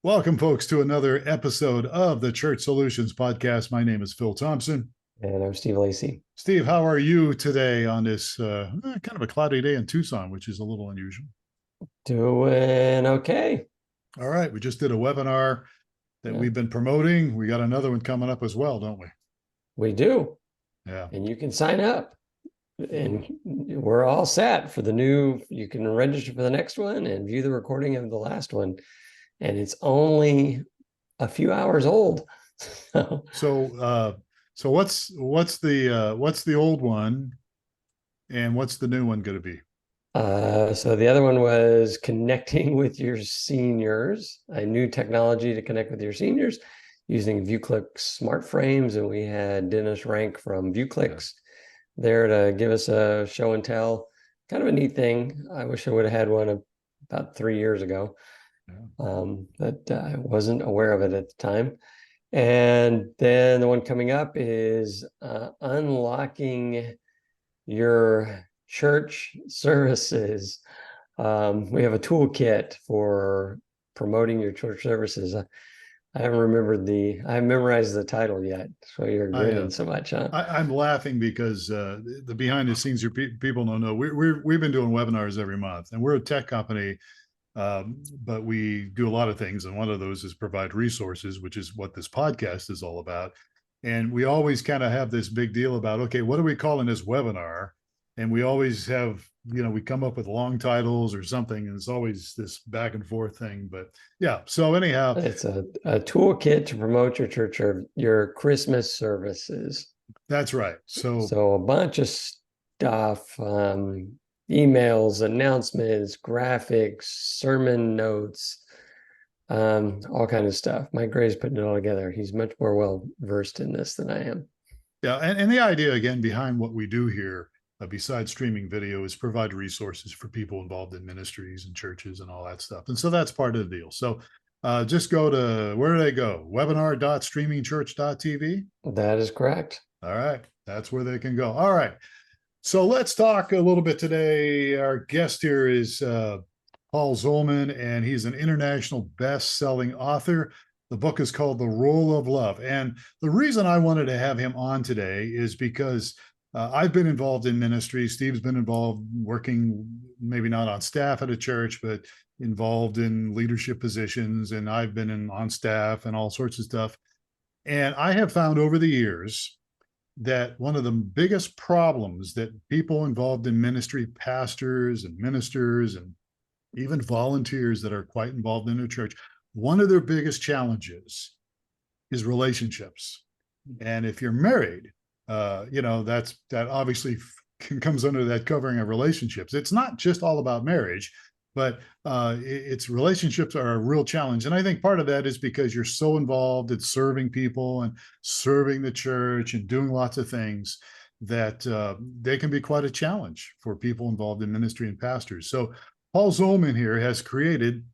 Welcome, folks, to another episode of the Church Solutions Podcast. My name is Phil Thompson. And I'm Steve Lacy. Steve, how are you today on this kind of a cloudy day in Tucson, which is a little unusual? Doing okay. All right. We just did a webinar that Yeah, we've been promoting. We got another one coming up as well, don't we? we do. Yeah. And you can sign up. And we're all set for the new. You can register for the next one and view the recording of the last one. And it's only a few hours old. So what's the old one and what's the new one going to be? So the other one was connecting with your seniors, a new technology to connect with your seniors using ViewClick smart frames. And we had Dennis Rank from ViewClicks there to give us a show and tell. Kind of a neat thing. I wish I would have had one about 3 years ago, but I wasn't aware of it at the time. And then the one coming up is unlocking your church services. We have a toolkit for promoting your church services. I haven't memorized the title yet. So you're grinning so much, huh? I'm laughing because the behind the scenes, people don't know. We've been doing webinars every month, and we're a tech company, but we do a lot of things, and one of those is provide resources, which is what this podcast is all about. And we always kind of have this big deal about, okay, what are we calling this webinar? And we always have, we come up with long titles or something, and it's always this back and forth thing. But yeah, so anyhow, it's a toolkit to promote your church or your Christmas services. That's right. So a bunch of stuff, emails, announcements, graphics, sermon notes, all kind of stuff. Mike Gray's putting it all together. He's much more well versed in this than I am. Yeah, and the idea again behind what we do here, besides streaming video, is provide resources for people involved in ministries and churches and all that stuff. And so that's part of the deal. So just go to, where do they go? Webinar.streamingchurch.tv. That is correct. All right, that's where they can go. All right. So let's talk a little bit today. Our guest here is Paul Zolman, and he's an international best-selling author. The book is called The Role of Love. And the reason I wanted to have him on today is because I've been involved in ministry. Steve's been involved working, maybe not on staff at a church, but involved in leadership positions. And I've been on staff and all sorts of stuff. And I have found over the years that one of the biggest problems that people involved in ministry, pastors and ministers, and even volunteers that are quite involved in a church, one of their biggest challenges is relationships. And if you're married, that obviously comes under that covering of relationships. It's not just all about marriage, but it's relationships are a real challenge. And I think part of that is because you're so involved in serving people and serving the church and doing lots of things that they can be quite a challenge for people involved in ministry and pastors. So Paul Zolman here has created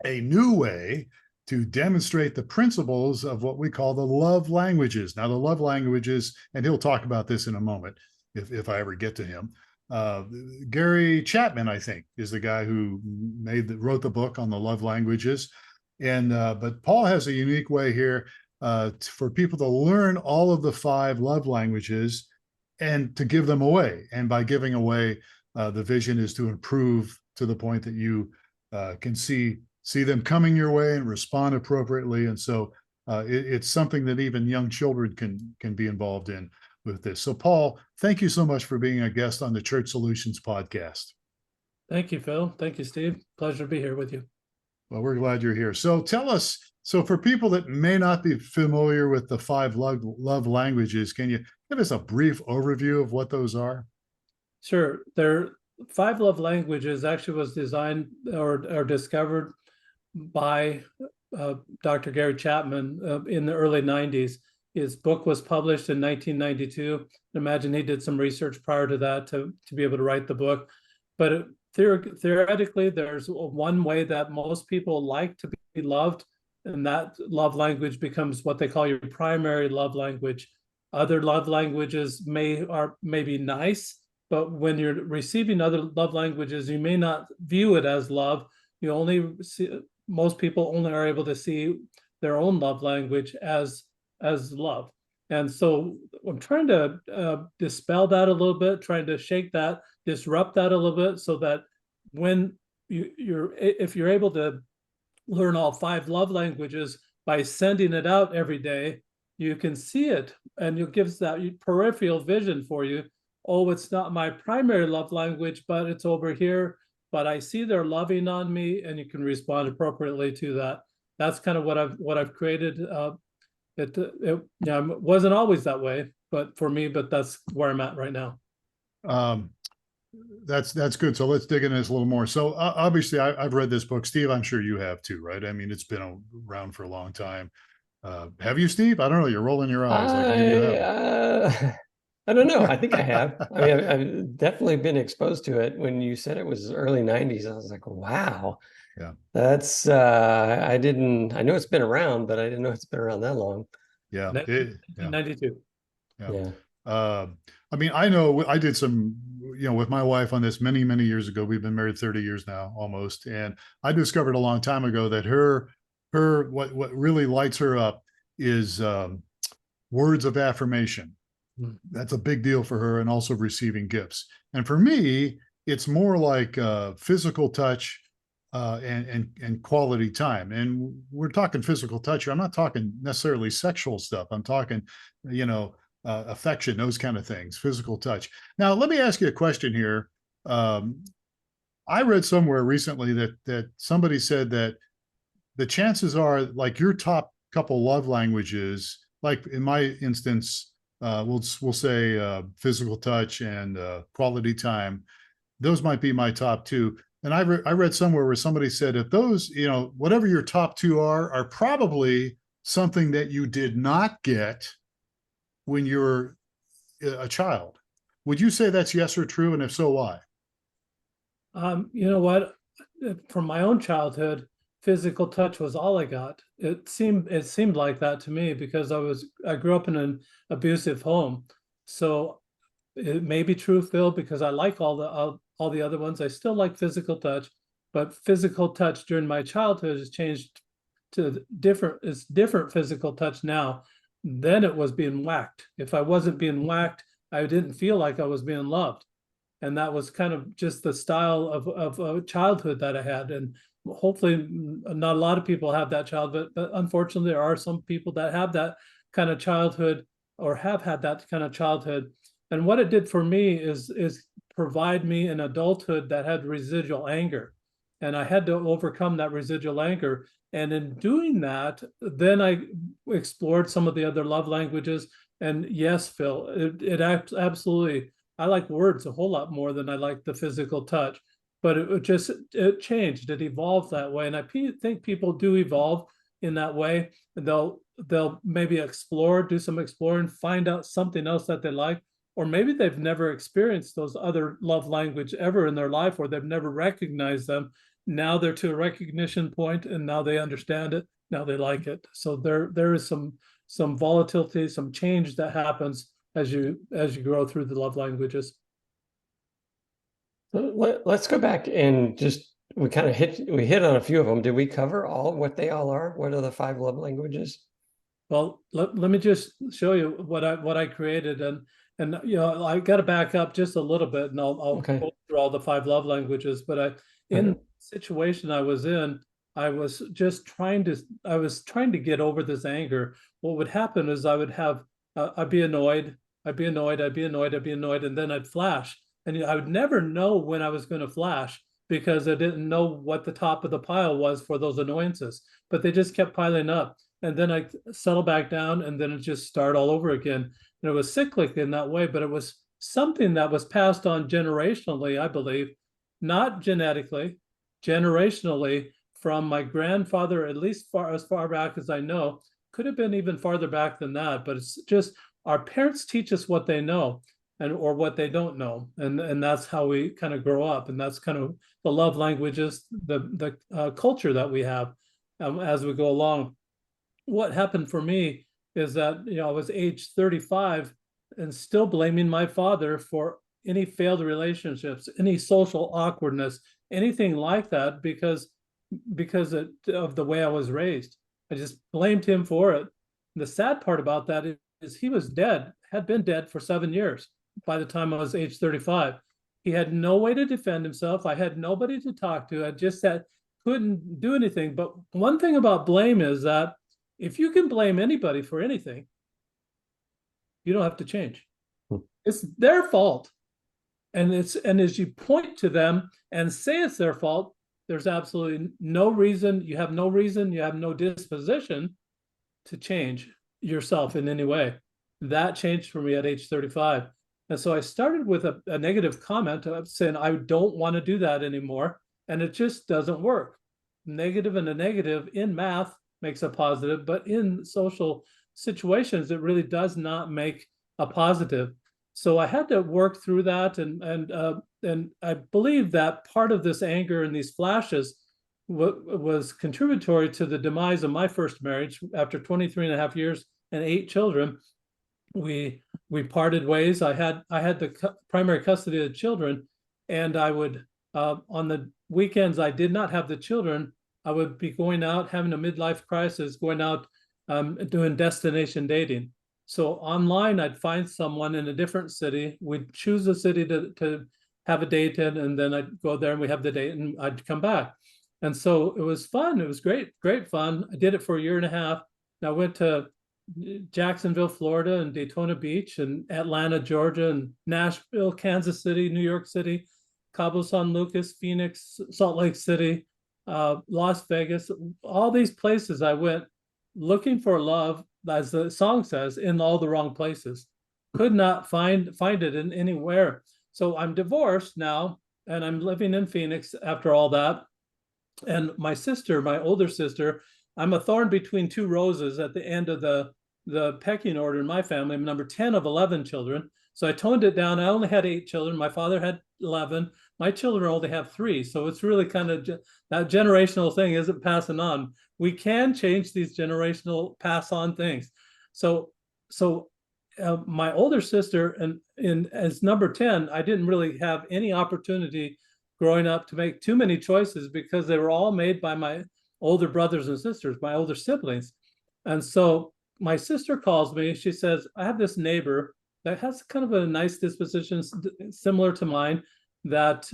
a new way to demonstrate the principles of what we call the love languages. Now, the love languages, and he'll talk about this in a moment if I ever get to him. Gary Chapman, I think, is the guy who wrote the book on the love languages. And but Paul has a unique way here for people to learn all of the 5 love languages and to give them away. And by giving away, the vision is to improve to the point that you can see them coming your way and respond appropriately. And so it's something that even young children can be involved in with this. So Paul, thank you so much for being a guest on the Church Solutions Podcast. Thank you, Phil. Thank you, Steve. Pleasure to be here with you. Well, we're glad you're here. So tell us, so for people that may not be familiar with the 5 love languages, can you give us a brief overview of what those are? Sure. There are 5 love languages actually was designed or discovered by Dr. Gary Chapman in the early 90s. His book was published in 1992. Imagine he did some research prior to that to be able to write the book. But theoretically, there's one way that most people like to be loved, and that love language becomes what they call your primary love language. Other love languages may be nice, but when you're receiving other love languages, you may not view it as love. You only most people only are able to see their own love language as love. And so I'm trying to dispel that a little bit, trying to shake that, disrupt that a little bit, so that when if you're able to learn all 5 love languages by sending it out every day, you can see it, and it gives that peripheral vision for you. Oh, it's not my primary love language, but it's over here. But I see they're loving on me, and you can respond appropriately to that. That's kind of what I've created. It wasn't always that way, but for me, but that's where I'm at right now. That's good. So let's dig into this a little more. So obviously, I've read this book, Steve. I'm sure you have too, right? I mean, it's been around for a long time. Have you, Steve? I don't know. You're rolling your eyes. Like maybe you have. I don't know. I think I have. I mean, I've definitely been exposed to it. When you said it was early 90s, I was like, wow. Yeah. That's I know it's been around, but I didn't know it's been around that long. Yeah. 92. Yeah. I mean, I know I did some, with my wife on this many, many years ago. We've been married 30 years now, almost. And I discovered a long time ago that what really lights her up is words of affirmation. That's a big deal for her, and also receiving gifts. And for me, it's more like physical touch and quality time. And we're talking physical touch. I'm not talking necessarily sexual stuff. I'm talking, affection, those kind of things, physical touch. Now, let me ask you a question here. I read somewhere recently that somebody said that the chances are, like, your top couple love languages, like in my instance, we'll say physical touch and quality time. Those might be my top 2. And I read somewhere where somebody said, if those, whatever your top 2 are probably something that you did not get when you were a child. Would you say that's yes or true? And if so, why? You know what? From my own childhood, physical touch was all I got. It seemed like that to me, because I grew up in an abusive home. So it may be true, Phil, because I like all the other ones. I still like physical touch, but physical touch during my childhood has changed to different physical touch now. Then it was being whacked. If I wasn't being whacked, I didn't feel like I was being loved. And that was kind of just the style of childhood that I had. And hopefully not a lot of people have that childhood, but unfortunately there are some people that have that kind of childhood, or have had that kind of childhood. And what it did for me is provide me an adulthood that had residual anger. And I had to overcome that residual anger. And in doing that, then I explored some of the other love languages. And yes, Phil, it absolutely, I like words a whole lot more than I like the physical touch. But it changed, it evolved that way. And I think people do evolve in that way. And they'll maybe do some exploring, find out something else that they like. Or maybe they've never experienced those other love language ever in their life, or they've never recognized them. Now they're to a recognition point, and now they understand it. Now they like it. So there is some volatility, some change that happens as you grow through the love languages. Let's go back and we hit on a few of them. Did we cover what they all are? What are the 5 love languages? Well, let me just show you what I created, and I got to back up just a little bit, and I'll go through all the 5 love languages. But in the situation I was in, I was trying to get over this anger. What would happen is I'd be annoyed, and then I'd flash. And I would never know when I was going to flash, because I didn't know what the top of the pile was for those annoyances. But they just kept piling up. And then I settle back down, and then it just start all over again. And it was cyclic in that way, but it was something that was passed on generationally, I believe, not genetically, generationally, from my grandfather, at least as far back as I know. Could have been even farther back than that, but it's just our parents teach us what they know, or what they don't know, and that's how we kind of grow up, and that's kind of the love languages, the culture that we have as we go along. What happened for me is that I was age 35 and still blaming my father for any failed relationships, any social awkwardness, anything like that, because because of the way I was raised. I just blamed him for it. The sad part about that is he was dead, had been dead for 7 years by the time I was age 35. He had no way to defend himself. I had nobody to talk to. I just couldn't do anything. But one thing about blame is that if you can blame anybody for anything, you don't have to change. It's their fault. And as you point to them and say it's their fault, there's absolutely no reason, you have no disposition to change yourself in any way. That changed for me at age 35. And so I started with a negative comment of saying, I don't want to do that anymore. And it just doesn't work. Negative and a negative in math makes a positive, but in social situations, it really does not make a positive. So I had to work through that, and I believe that part of this anger and these flashes was contributory to the demise of my first marriage. After 23 and a half years and 8 children, we parted ways. I had the primary custody of the children, and I would on the weekends I did not have the children. I would be going out, having a midlife crisis, going out doing destination dating. So online, I'd find someone in a different city. We'd choose a city to have a date in, and then I'd go there and we have the date, and I'd come back. And so it was fun. It was great fun. I did it for a year and a half. And I went to Jacksonville, Florida, and Daytona Beach, and Atlanta, Georgia, and Nashville, Kansas City, New York City, Cabo San Lucas, Phoenix, Salt Lake City, Las Vegas. All these places I went looking for love, as the song says, in all the wrong places. Could not find it in anywhere. So I'm divorced now, and I'm living in Phoenix after all that. And my sister, my older sister, I'm a thorn between 2 roses at the end of the pecking order in my family. I'm number 10 of 11 children. So I toned it down. I only had 8 children. My father had 11. My children only have 3. So it's really kind of that generational thing isn't passing on. We can change these generational pass on things. So my older sister, and as number 10, I didn't really have any opportunity growing up to make too many choices because they were all made by my older brothers and sisters, my older siblings. And so my sister calls me. She says, I have this neighbor that has kind of a nice disposition similar to mine that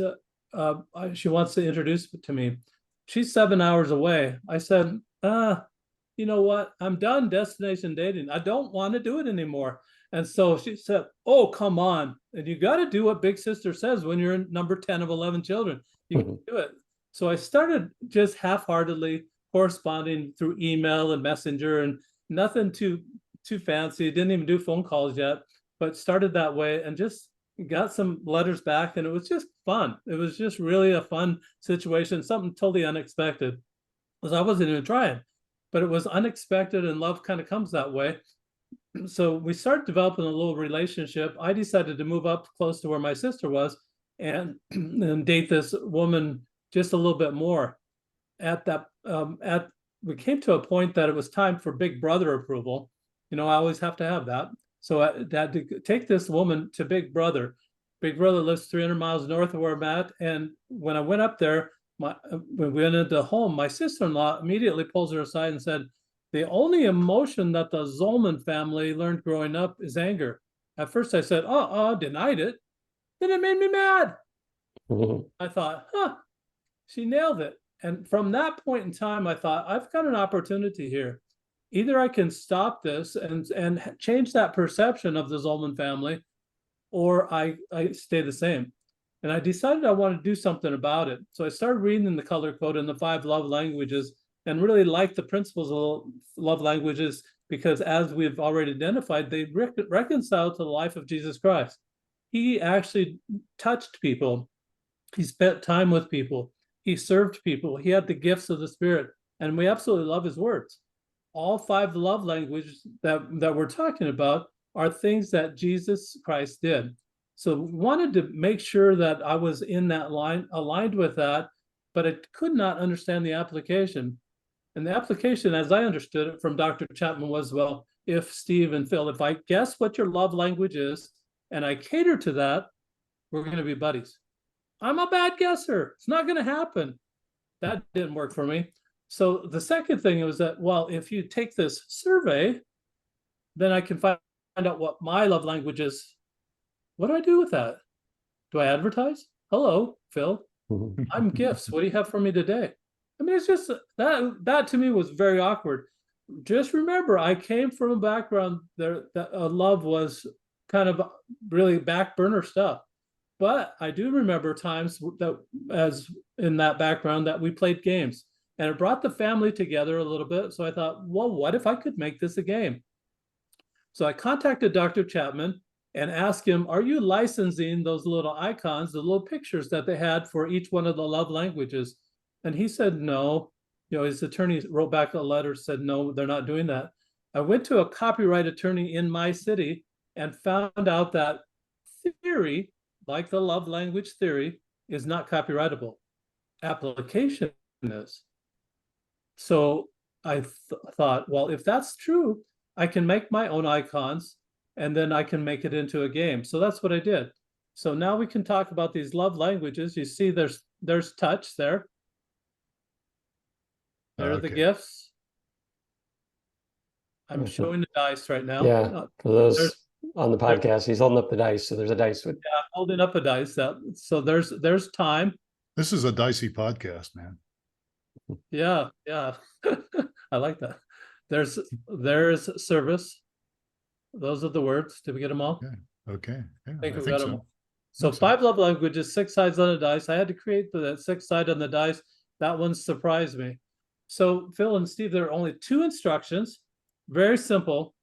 she wants to introduce to me. She's 7 hours away. I said, you know what? I'm done destination dating. I don't want to do it anymore. And so she said, oh, come on. And you got to do what big sister says when you're in number 10 of 11 children. You can do it. So I started just half-heartedly corresponding through email and messenger, and nothing too fancy. Didn't even do phone calls yet, but started that way and just got some letters back, and it was just fun. It was just really a fun situation, something totally unexpected, because I wasn't even trying, but it was unexpected, and love kind of comes that way. So we started developing a little relationship. I decided to move up close to where my sister was and date this woman just a little bit more. We came to a point that it was time for big brother approval. You know, I always have to have that. So I had to take this woman to Big Brother. Big Brother lives 300 miles north of where I'm at. And when I went up there, when we went into the home, my sister-in-law immediately pulls her aside and said, the only emotion that the Zolman family learned growing up is anger. At first I said, denied it. Then it made me mad. I thought, she nailed it. And from that point in time, I thought, I've got an opportunity here. Either I can stop this and change that perception of the Zolman family, or I stay the same. And I decided I wanted to do something about it. So I started reading the color code and the 5 love languages, and really liked the principles of love languages because, as we've already identified, they reconcile to the life of Jesus Christ. He actually touched people. He spent time with people. He served people. He had the gifts of the Spirit, and we absolutely love his words. All 5 love languages that we're talking about are things that Jesus Christ did. So we wanted to make sure that I was in that line, aligned with that, but I could not understand the application. And the application, as I understood it from Dr. Chapman, was, well, if Steve and Phil, if I guess what your love language is and I cater to that, we're going to be buddies. I'm a bad guesser. It's not going to happen. that didn't work for me. So the second thing was that, well, if you take this survey, then I can find out what my love language is. What do I do with that? Do I advertise? Hello, Phil. I'm gifts. What do you have for me today? I mean, it's just that to me was very awkward. Just remember, I came from a background there that love was kind of really back burner stuff. But I do remember times that, as in that background, that we played games, and it brought the family together a little bit. So I thought, well, what if I could make this a game? So I contacted Dr. Chapman and asked him, are you licensing those little icons, the little pictures that they had for each one of the love languages? And he said, no. You know, his attorney wrote back a letter, said, no, they're not doing that. I went to a copyright attorney in my city and found out that theory, like the love language theory, is not copyrightable. Application is. So I thought, well, if that's true, I can make my own icons and then I can make it into a game. So that's what I did. So now we can talk about these love languages. You see there's touch there. There are the gifts. I'm showing the dice right now. Yeah, for those on the podcast, he's holding up the dice. So there's a dice with holding up a dice. So there's time. This is a dicey podcast, man. Yeah. I like that. There's service. Those are the words. Did we get them all? Okay. Yeah, I think we think got them so. all. So 5 love languages, 6 sides on a dice. I had to create the 6th side on the dice. That one surprised me. So Phil and Steve, there are only 2 instructions. Very simple.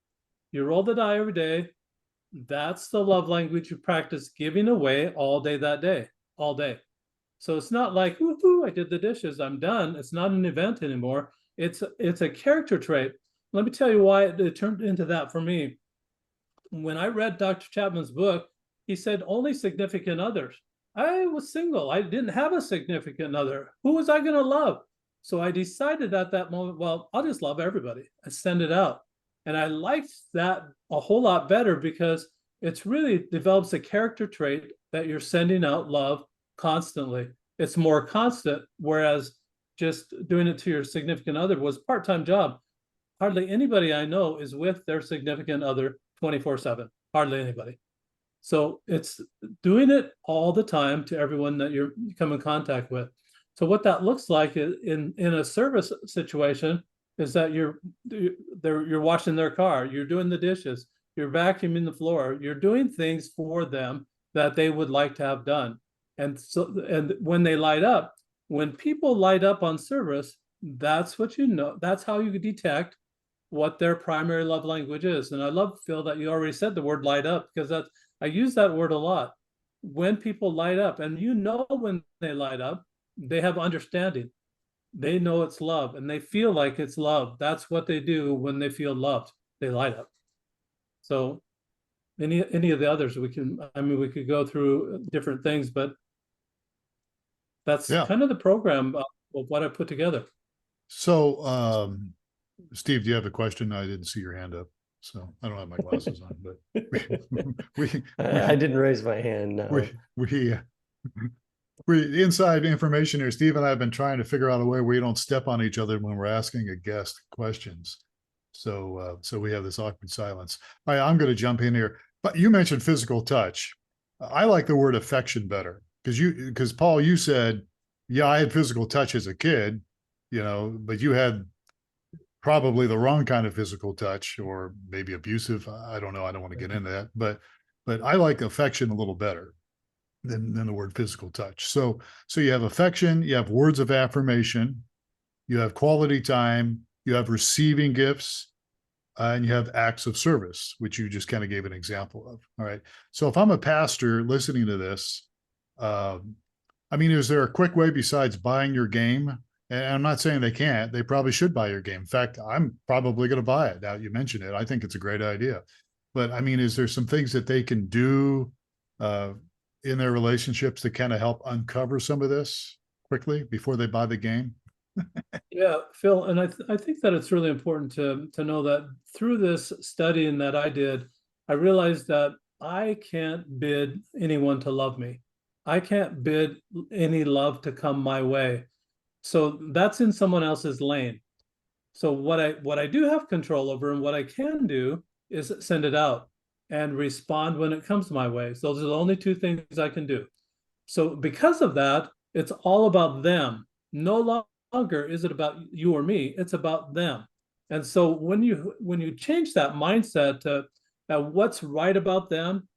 You roll the die every day. That's the love language you practice giving away all day that day, all day. So it's not like, woohoo, I did the dishes, I'm done. It's not an event anymore. It's a character trait. Let me tell you why it turned into that for me. When I read Dr. Chapman's book, he said only significant others. I was single. I didn't have a significant other. Who was I going to love? So I decided at that moment, well, I'll just love everybody. I send it out. And I liked that a whole lot better because it's really develops a character trait that you're sending out love constantly. It's more constant, whereas just doing it to your significant other was a part-time job. Hardly anybody I know is with their significant other 24/7. Hardly anybody. So it's doing it all the time to everyone that you come in contact with. So what that looks like in a service situation is that you're washing their car, you're doing the dishes, you're vacuuming the floor, you're doing things for them that they would like to have done. And when they light up, when people light up on service, that's what you know, that's how you detect what their primary love language is. And I love, Phil, that you already said the word light up, because I use that word a lot. When people light up, and you know when they light up, they have understanding. They know it's love and they feel like it's love. That's what they do when they feel loved. They light up. So any of the others we could go through different things, but that's kind of the program of what I put together. So Steve, do you have a question? I didn't see your hand up, so I don't have my glasses on, but I didn't raise my hand. No. We inside information here. Steve and I have been trying to figure out a way where we don't step on each other when we're asking a guest questions. So we have this awkward silence. All right, I'm going to jump in here. But you mentioned physical touch. I like the word affection better because Paul, you said, yeah, I had physical touch as a kid, but you had probably the wrong kind of physical touch, or maybe abusive. I don't know. I don't want to get into that, but I like affection a little better than the word physical touch. So you have affection, you have words of affirmation, you have quality time, you have receiving gifts, and you have acts of service, which you just kind of gave an example of. All right. So if I'm a pastor listening to this, is there a quick way besides buying your game? And I'm not saying they can't. They probably should buy your game. In fact, I'm probably going to buy it. Now you mentioned it. I think it's a great idea. But is there some things that they can do in their relationships to kind of help uncover some of this quickly before they buy the game? Yeah, Phil, and I think that it's really important to know that through this studying that I did, I realized that I can't bid anyone to love me. I can't bid any love to come my way. So that's in someone else's lane. So what I do have control over and what I can do is send it out and respond when it comes my way. So those are the only two things I can do. So because of that, it's all about them. No longer is it about you or me, it's about them. And so when you change that mindset to what's right about them,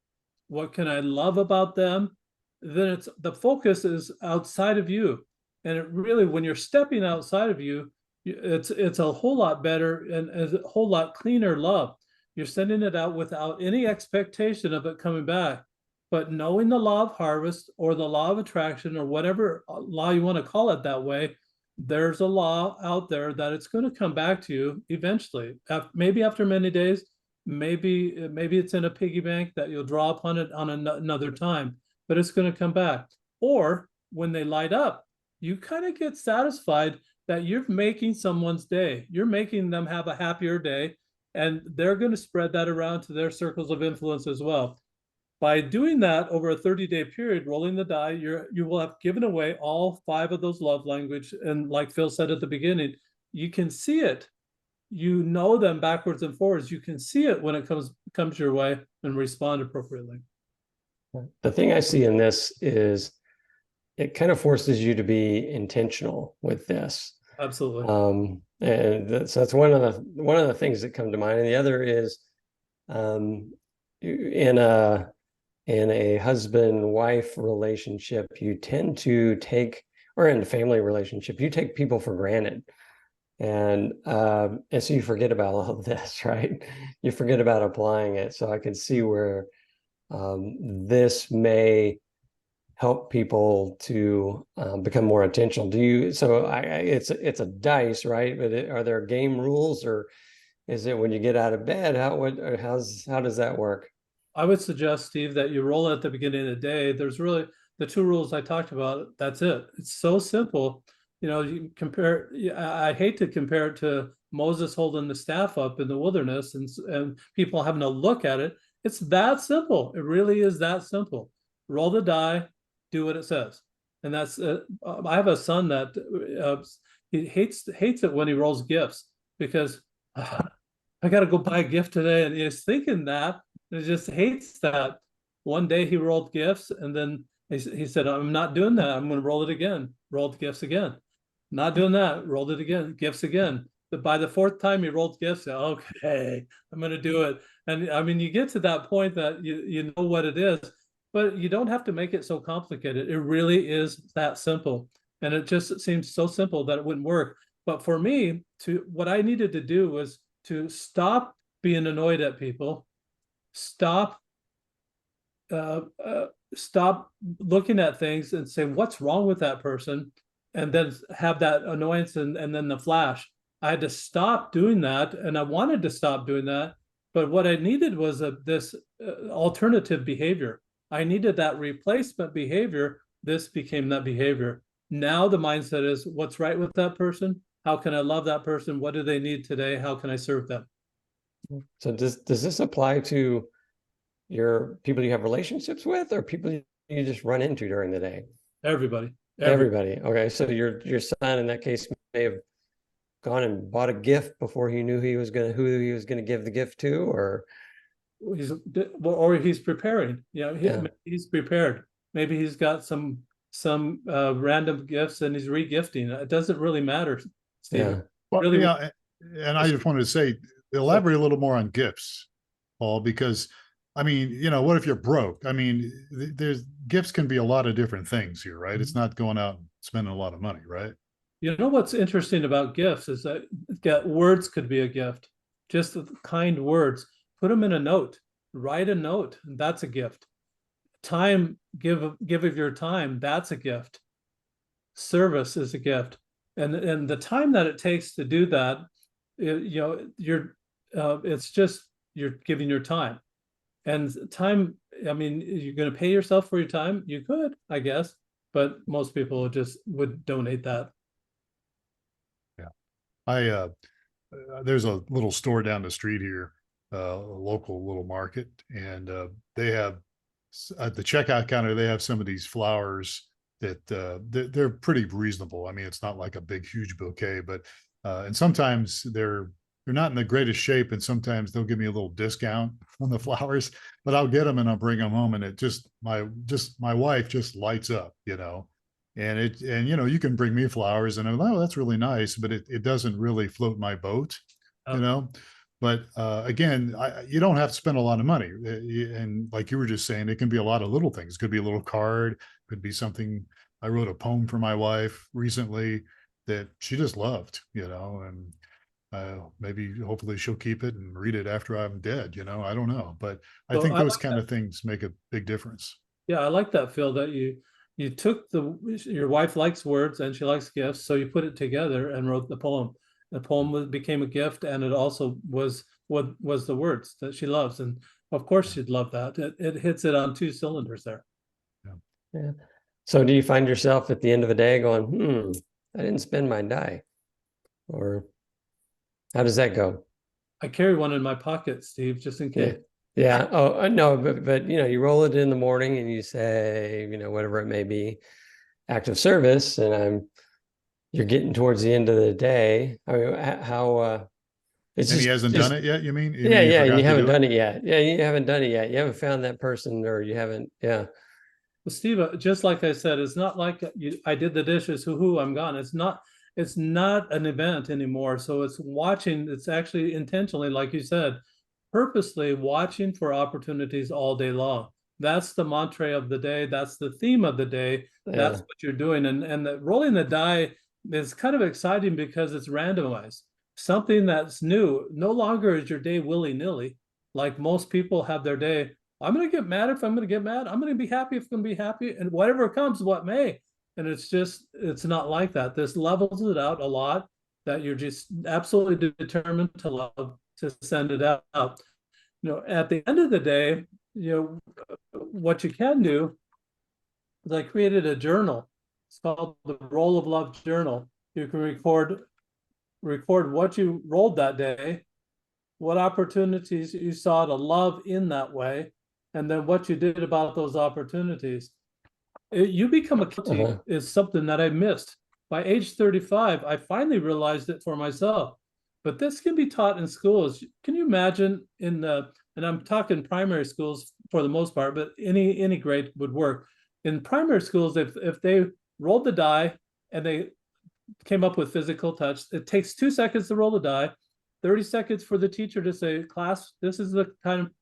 what can I love about them, then it's the focus is outside of you. And it really, when you're stepping outside of you, it's a whole lot better and a whole lot cleaner love. You're sending it out without any expectation of it coming back. But knowing the law of harvest or the law of attraction or whatever law you want to call it that way, there's a law out there that it's going to come back to you eventually. Maybe after many days, maybe it's in a piggy bank that you'll draw upon it on another time, but it's going to come back. Or when they light up, you kind of get satisfied that you're making someone's day. You're making them have a happier day, and they're going to spread that around to their circles of influence as well. By doing that over a 30-day period, rolling the die, you will have given away all 5 of those love language. And like Phil said at the beginning, you can see it. You know them backwards and forwards. You can see it when it comes your way and respond appropriately. The thing I see in this is it kind of forces you to be intentional with this. Absolutely. And so that's one of the things that come to mind. And the other is in a husband-wife relationship, you tend to take, or in a family relationship, you take people for granted. And so you forget about all of this, right? You forget about applying it. So I can see where this may help people to become more intentional. It's a dice, right? But are there game rules, or is it when you get out of bed? How does that work? I would suggest, Steve, that you roll it at the beginning of the day. There's really the 2 rules I talked about. That's it. It's so simple. You know, you compare. I hate to compare it to Moses holding the staff up in the wilderness and people having to look at it. It's that simple. It really is that simple. Roll the die, do what it says, and that's. I have a son that he hates it when he rolls gifts because I got to go buy a gift today, and he's thinking that. He just hates that. One day he rolled gifts, and then he said, I'm not doing that. I'm going to roll it again. Rolled gifts again. Not doing that. Rolled it again. Gifts again. But by the 4th time he rolled gifts, okay, I'm going to do it. And I mean, you get to that point that you know what it is, but you don't have to make it so complicated. It really is that simple. And it just seems so simple that it wouldn't work. But for me, what I needed to do was to stop being annoyed at people, stop looking at things and say, what's wrong with that person? And then have that annoyance and then the flash. I had to stop doing that, and I wanted to stop doing that. But what I needed was this alternative behavior. I needed that replacement behavior. This became that behavior. Now the mindset is, what's right with that person? How can I love that person? What do they need today? How can I serve them? So does this apply to your people you have relationships with, or people you just run into during the day? Everybody. Everybody. Okay. So your son in that case may have gone and bought a gift before he knew who he was gonna give the gift to, or he's preparing. He's prepared. Maybe he's got some random gifts and he's regifting. It doesn't really matter, Steve. Yeah. Well, really, yeah, and I just wanted to say, elaborate a little more on gifts, Paul, because I mean, you know, what if you're broke? I mean, there's gifts can be a lot of different things here, right? It's not going out and spending a lot of money, right? You know what's interesting about gifts is that words could be a gift. Just kind words. Put them in a note. Write a note. That's a gift. Time, give of your time. That's a gift. Service is a gift, and the time that it takes to do that, it's just you're giving your time. And time, I mean, you're going to pay yourself for your time. You could, I guess, but most people just would donate that. Yeah. There's a little store down the street here, a local little market, and they have at the checkout counter, they have some of these flowers that they're pretty reasonable. I mean, it's not like a big, huge bouquet, but and sometimes they're not in the greatest shape, and sometimes they'll give me a little discount on the flowers, but I'll get them and I'll bring them home, and it just my wife just lights up, you know. And you know, you can bring me flowers and I'm like, oh, that's really nice, but it doesn't really float my boat, you know. But again, you don't have to spend a lot of money. And like you were just saying, it can be a lot of little things. It could be a little card, could be something. I wrote a poem for my wife recently that she just loved, you know, and maybe hopefully she'll keep it and read it after I'm dead, you know. I don't know. But I think those kind of things make a big difference. Yeah, I like that, Phil, that you took your wife likes words and she likes gifts, so you put it together and wrote the poem. The poem became a gift, and it also was what was the words that she loves, and of course she'd love that. It hits it on two cylinders there. Yeah. So do you find yourself at the end of the day going, I didn't spend my die? Or how does that go? I carry one in my pocket, Steve, just in case. Yeah. Oh, no, but you know, you roll it in the morning and you say, you know, whatever it may be, act of service, and you're getting towards the end of the day. I mean, how it's And just, he hasn't done it yet, you mean? Yeah, you yeah, forgot you to haven't do done it yet. Yeah, you haven't done it yet. You haven't found that person, or you haven't, yeah. Well, Steve, just like I said, it's not like I did the dishes, hoo-hoo, I'm gone. It's not an event anymore. So it's watching, it's actually intentionally, like you said, purposely watching for opportunities all day long. That's the mantra of the day. That's the theme of the day. That's what you're doing. And rolling the die is kind of exciting because it's randomized. Something that's new. No longer is your day willy-nilly, like most people have their day. I'm going to get mad if I'm going to get mad. I'm going to be happy if I'm going to be happy. And whatever comes, what may. And it's not like that. This levels it out a lot, that you're just absolutely determined to love, to send it out. You know, at the end of the day, you know, what you can do is I created a journal. It's called the Roll of Love Journal. You can record what you rolled that day, what opportunities you saw to love in that way, and then what you did about those opportunities. You become a guilty is something that I missed. By age 35, I finally realized it for myself. But this can be taught in schools. Can you imagine and I'm talking primary schools for the most part, but any grade would work. In primary schools, if they rolled the die and they came up with physical touch, it takes 2 seconds to roll the die, 30 seconds for the teacher to say, class, this is the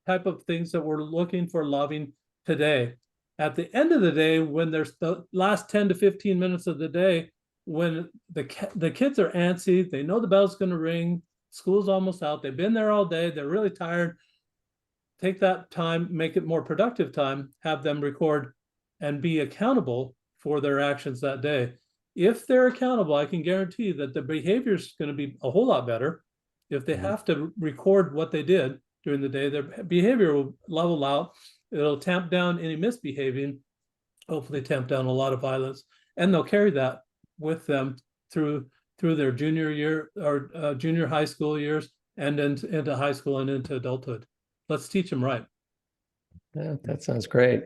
type of things that we're looking for loving today. At the end of the day, when there's the last 10 to 15 minutes of the day, when the kids are antsy, they know the bell's going to ring, school's almost out, they've been there all day, they're really tired, take that time, make it more productive time, have them record and be accountable for their actions that day. If they're accountable, I can guarantee that the behavior is going to be a whole lot better. If they have to record what they did during the day, their behavior will level out. It'll tamp down any misbehaving, hopefully tamp down a lot of violence, and they'll carry that with them through their junior year or junior high school years and into high school and into adulthood. Let's teach them right. Yeah, that sounds great.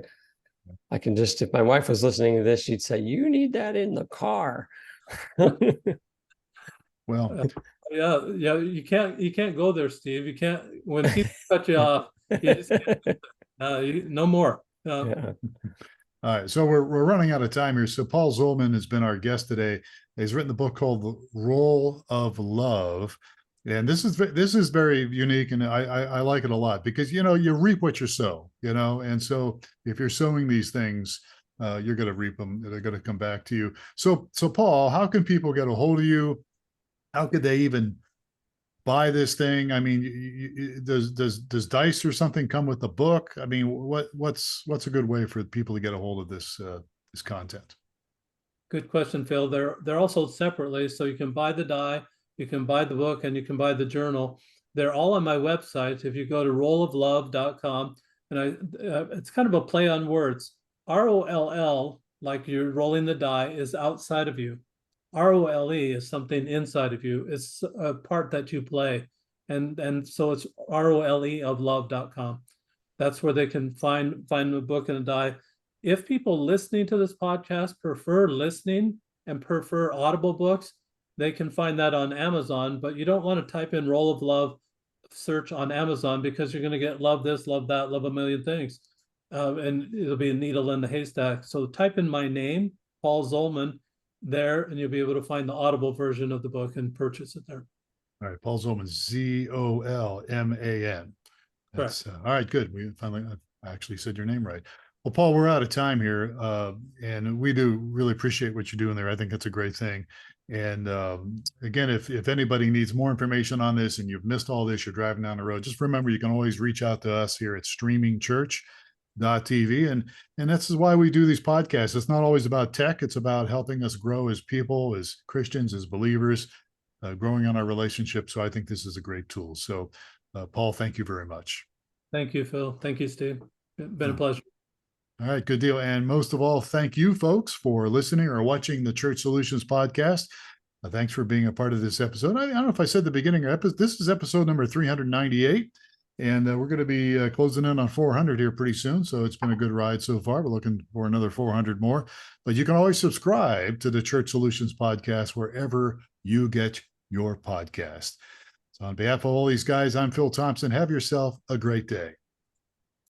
I can just, if my wife was listening to this, she'd say, you need that in the car. Well, yeah, you can't go there, Steve. You can't, when people cut you off, you just no more. Yeah. All right, so we're running out of time here. So Paul Zolman has been our guest today. He's written the book called The Roll of Love, and this is very unique, and I like it a lot because you know you reap what you sow, you know, and so if you're sowing these things, you're going to reap them. They're going to come back to you. So Paul, how can people get a hold of you? How could they even buy this thing? I mean, does Dice or something come with the book? I mean, what's a good way for people to get a hold of this this content? Good question, Phil. They're all sold separately, so you can buy the die, you can buy the book, and you can buy the journal. They're all on my website. If you go to rolloflove.com, and it's kind of a play on words. ROLL, like you're rolling the die, is outside of you. ROLE is something inside of you. It's a part that you play. And so it's ROLE of love.com. That's where they can find the book and a die. If people listening to this podcast prefer listening and prefer Audible books, they can find that on Amazon, but you don't want to type in Roll of Love search on Amazon because you're going to get love this, love that, love a million things. And it'll be a needle in the haystack. So type in my name, Paul Zolman, there, and you'll be able to find the Audible version of the book and purchase it there. All right, Paul Zolman, Zolman. That's all right. Good. We finally, I actually said your name right. Well, Paul, we're out of time here, and we do really appreciate what you're doing there. I think that's a great thing. And again, if anybody needs more information on this and you've missed all this, you're driving down the road, just remember you can always reach out to us here at streamingchurch.tv. And this is why we do these podcasts. It's not always about tech. It's about helping us grow as people, as Christians, as believers, growing on our relationship. So I think this is a great tool. So Paul, thank you very much. Thank you, Phil. Thank you, Steve. It's been a pleasure. All right, good deal. And most of all, thank you folks for listening or watching the Church Solutions podcast. Thanks for being a part of this episode. I don't know if I said the beginning of episode, this is episode number 398, and we're going to be closing in on 400 here pretty soon. So it's been a good ride so far. We're looking for another 400 more, but you can always subscribe to the Church Solutions podcast wherever you get your podcast. So on behalf of all these guys, I'm Phil Thompson. Have yourself a great day.